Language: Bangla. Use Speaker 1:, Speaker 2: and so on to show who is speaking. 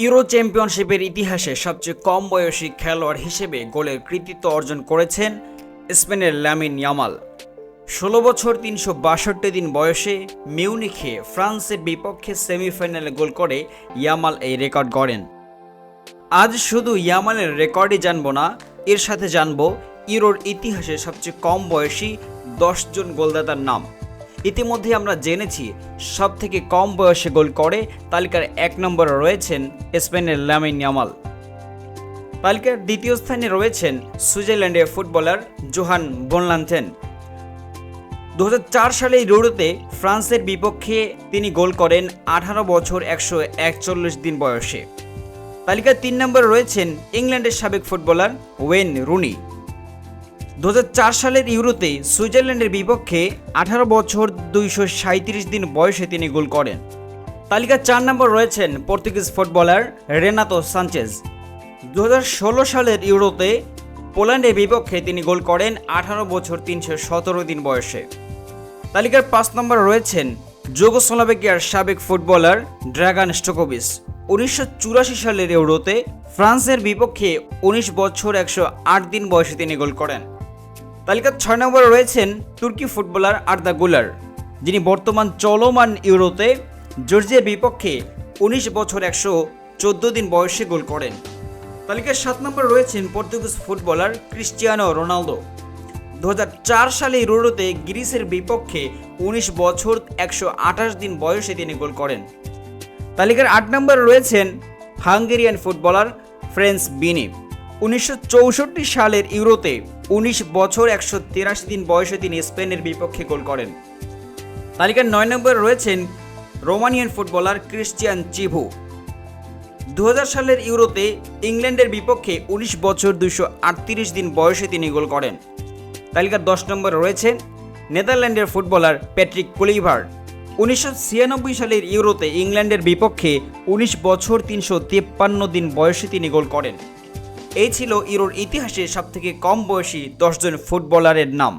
Speaker 1: ইউরো চ্যাম্পিয়নশিপের ইতিহাসে সবচেয়ে কম বয়সী খেলোয়াড় হিসেবে গোলের কৃতিত্ব অর্জন করেছেন স্পেনের লামিন ইয়ামাল। ১৬ বছর ৩৬২ দিন বয়সে মিউনিখে ফ্রান্সের বিপক্ষে সেমিফাইনালে গোল করে ইয়ামাল এই রেকর্ড গড়েন। আজ শুধু ইয়ামালের রেকর্ডই জানব না, এর সাথে জানব ইউরোর ইতিহাসে সবচেয়ে কম বয়সী ১০ জন গোলদাতার নাম। ইতিমধ্যে আমরা জেনেছি সবথেকে কম বয়সে গোল করে তালিকার ১ নম্বরে রয়েছেন স্পেনের লামিন ইয়ামাল। তালিকার দ্বিতীয় স্থানে রয়েছেন সুইজারল্যান্ডের ফুটবলার জোহান বোনলান্থেন। ২০০৪ সালে ইউরোতে ফ্রান্সের বিপক্ষে তিনি গোল করেন ১৮ বছর ১৪১ দিন বয়সে। তালিকার ৩ নম্বরে রয়েছেন ইংল্যান্ডের সাবেক ফুটবলার ওয়েন রুনি। ২০০৪ সালের ইউরোতে সুইজারল্যান্ডের বিপক্ষে ১৮ বছর ২৩৭ দিন বয়সে তিনি গোল করেন। তালিকার ৪ নম্বর রয়েছেন পর্তুগিজ ফুটবলার রেনাতো সানচেজ। ২০১৬ সালের ইউরোতে পোল্যান্ডের বিপক্ষে তিনি গোল করেন ১৮ বছর ৩১৭ দিন বয়সে। তালিকার ৫ নম্বরে রয়েছেন যুগোস্লাভিয়ার সাবেক ফুটবলার ড্রাগান স্টোকোভিচ। ১৯৮৪ সালের ইউরোতে ফ্রান্সের বিপক্ষে ১৯ বছর ১০৮ দিন বয়সে তিনি গোল করেন। তালিকার ৬ নম্বরে রয়েছেন তুর্কি ফুটবলার আর্দা গুলার, যিনি বর্তমান চলমান ইউরোতে জর্জিয়ার বিপক্ষে ১৯ বছর ১১৪ দিন বয়সে গোল করেন। তালিকার ৭ নম্বরে রয়েছেন পর্তুগিজ ফুটবলার ক্রিস্টিয়ানো রোনালদো। ২০০৪ সালে ইউরোতে গ্রিসের বিপক্ষে ১৯ বছর ১২৮ দিন বয়সে তিনি গোল করেন। তালিকার ৮ নম্বরে রয়েছেন হাঙ্গেরিয়ান ফুটবলার ফ্রেন্স বিনি। ১৯৬৪ সালের ইউরোতে ১৯ বছর ১৮৩ দিন বয়সে তিনি স্পেনের বিপক্ষে গোল করেন। তালিকার ৯ নম্বরে রয়েছেন রোমানিয়ান ফুটবলার ক্রিস্টিয়ান চিভু। ২০০০ সালের ইউরোতে ইংল্যান্ডের বিপক্ষে ১৯ বছর ২৩৮ দিন বয়সে তিনি গোল করেন। তালিকার ১০ নম্বরে রয়েছেন নেদারল্যান্ডের ফুটবলার প্যাট্রিক কুলিভার্ট। ১৯৯৬ সালের ইউরোতে ইংল্যান্ডের বিপক্ষে ১৯ বছর ৩৫৩ দিন বয়সে তিনি গোল করেন। এই ছিল ইউরোর ইতিহাসে সবথেকে কম বয়সী ১০ জন ফুটবলারের নাম।